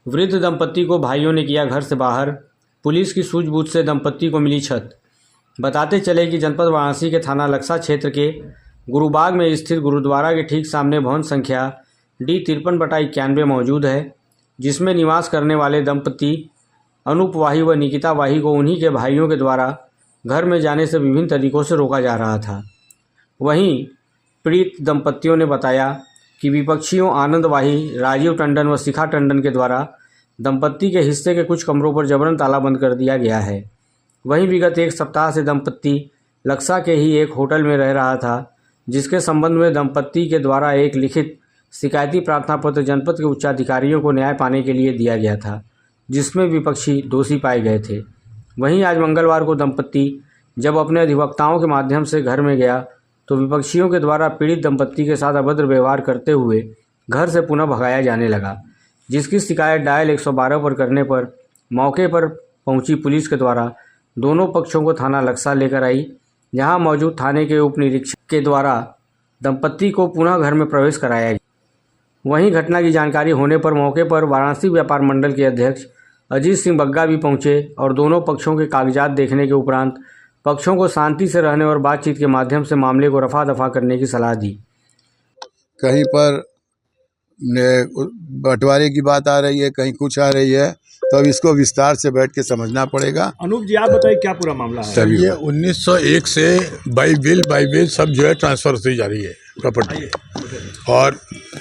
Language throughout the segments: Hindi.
वृद्ध दंपत्ति को भाइयों ने किया घर से बाहर, पुलिस की सूझबूझ से दंपत्ति को मिली छत। बताते चले कि जनपद वाराणसी के थाना लक्सा क्षेत्र के गुरुबाग में स्थित गुरुद्वारा के ठीक सामने भवन संख्या D53/91 मौजूद है, जिसमें निवास करने वाले दंपत्ति अनूप वाही व निकिता वाही को उन्हीं के भाइयों के द्वारा घर में जाने से विभिन्न तरीकों से रोका जा रहा था। वहीं पीड़ित दंपत्तियों ने बताया कि विपक्षियों आनंद वाही, राजीव टंडन व शिखा टंडन के द्वारा दंपत्ति के हिस्से के कुछ कमरों पर जबरन ताला बंद कर दिया गया है। वहीं विगत एक सप्ताह से दंपत्ति लक्सा के ही एक होटल में रह रहा था, जिसके संबंध में दंपत्ति के द्वारा एक लिखित शिकायती प्रार्थना पत्र जनपद के उच्चाधिकारियों को न्याय पाने के लिए दिया गया था, जिसमें विपक्षी दोषी पाए गए थे। वहीं आज मंगलवार को दंपत्ति जब अपने अधिवक्ताओं के माध्यम से घर में गया तो विपक्षियों के द्वारा पीड़ित दंपत्ति के साथ अभद्र व्यवहार करते हुए घर से पुनः भगाया जाने लगा, जिसकी शिकायत डायल 112 पर करने पर मौके पर पहुंची पुलिस के द्वारा दोनों पक्षों को थाना लक्सा लेकर आई, जहां मौजूद थाने के उप निरीक्षक के द्वारा दंपत्ति को पुनः घर में प्रवेश कराया गया। वहीं घटना की जानकारी होने पर मौके पर वाराणसी व्यापार मंडल के अध्यक्ष अजीत सिंह बग्गा भी पहुंचे और दोनों पक्षों के कागजात देखने के उपरांत पक्षों को शांति से रहने और बातचीत के माध्यम से मामले को रफा दफा करने की सलाह दी। कहीं पर बंटवारे की बात आ रही है, कहीं कुछ आ रही है, तो अब इसको विस्तार से बैठ के समझना पड़ेगा। अनूप जी, आप बताइए क्या पूरा मामला है? सर, ये 1901 से बाई बिल सब जो है ट्रांसफ़र होती जा रही है प्रॉपर्टी। और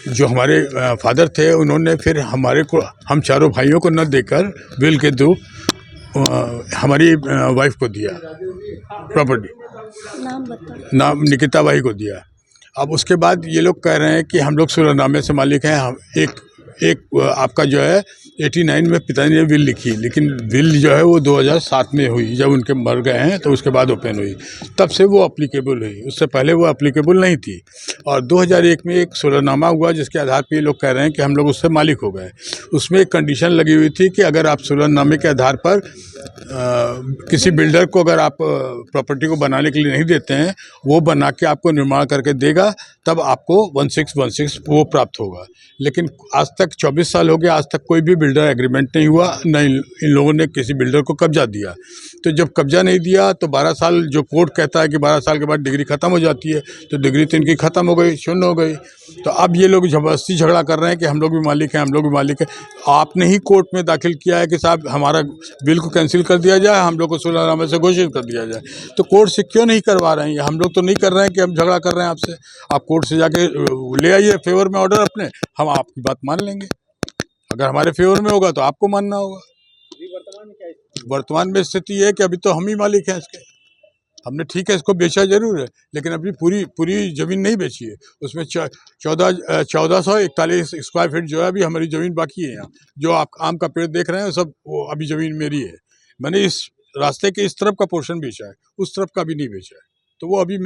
जो हमारे फादर थे उन्होंने फिर हमारे को, हम चारों भाइयों को न देकर बिल के थ्रू हमारी वाइफ को दिया प्रॉपर्टी, नाम निकिता बाई को दिया। अब उसके बाद ये लोग कह रहे हैं कि हम लोग सुलहनामे से मालिक हैं। हम एक आपका जो है 89 में पिताजी ने बिल लिखी, लेकिन बिल जो है वो 2007 में हुई, जब उनके मर गए हैं तो उसके बाद ओपन हुई, तब से वो अप्लीकेबल हुई। उससे पहले वो अप्लीकेबल नहीं थी। और 2001 में एक सुलहनामा हुआ जिसके आधार पर ये लोग कह रहे हैं कि हम लोग उससे मालिक हो गए। उसमें एक कंडीशन लगी हुई थी कि अगर आप सुलहनामे के आधार पर किसी बिल्डर को अगर आप प्रॉपर्टी को बनाने के लिए नहीं देते हैं, वो बना के आपको निर्माण करके देगा, तब आपको 1616 वो प्राप्त होगा। लेकिन आज तक 24 साल हो गए, आज तक कोई भी बिल्डर एग्रीमेंट नहीं हुआ, न इन लोगों ने किसी बिल्डर को कब्जा दिया। तो जब कब्जा नहीं दिया तो 12 साल, जो कोर्ट कहता है कि 12 साल के बाद डिग्री ख़त्म हो जाती है, तो डिग्री तो इनकी ख़त्म हो गई, शून्य हो गई। तो अब ये लोग ज़बरदस्ती झगड़ा कर रहे हैं कि हम लोग भी मालिक हैं, हम लोग भी मालिक हैं। आपने ही कोर्ट में दाखिल किया है कि साहब हमारा बिल को कैंसिल कर दिया जाए, हम लोग को सुलहनामे से घोषित कर दिया जाए। तो कोर्ट से क्यों नहीं करवा रहे हैं? हम लोग तो नहीं कर रहे हैं कि हम झगड़ा कर रहे हैं आपसे। आप कोर्ट से जाके ले आइए फेवर में ऑर्डर अपने, हम आपकी बात मान लेंगे। अगर हमारे फेवर में होगा तो आपको मानना होगा। वर्तमान में स्थिति है कि अभी तो हम ही मालिक हैं इसके। हमने ठीक है इसको बेचा जरूर है, लेकिन अभी पूरी ज़मीन नहीं बेची है। उसमें 1441 स्क्वायर फीट जो है अभी हमारी ज़मीन बाकी है। यहाँ जो आप आम का पेड़ देख रहे हैं सब वो अभी ज़मीन मेरी है। मैंने इस रास्ते के इस तरफ का पोर्शन बेचा है, उस तरफ का भी नहीं बेचा है, तो वो अभी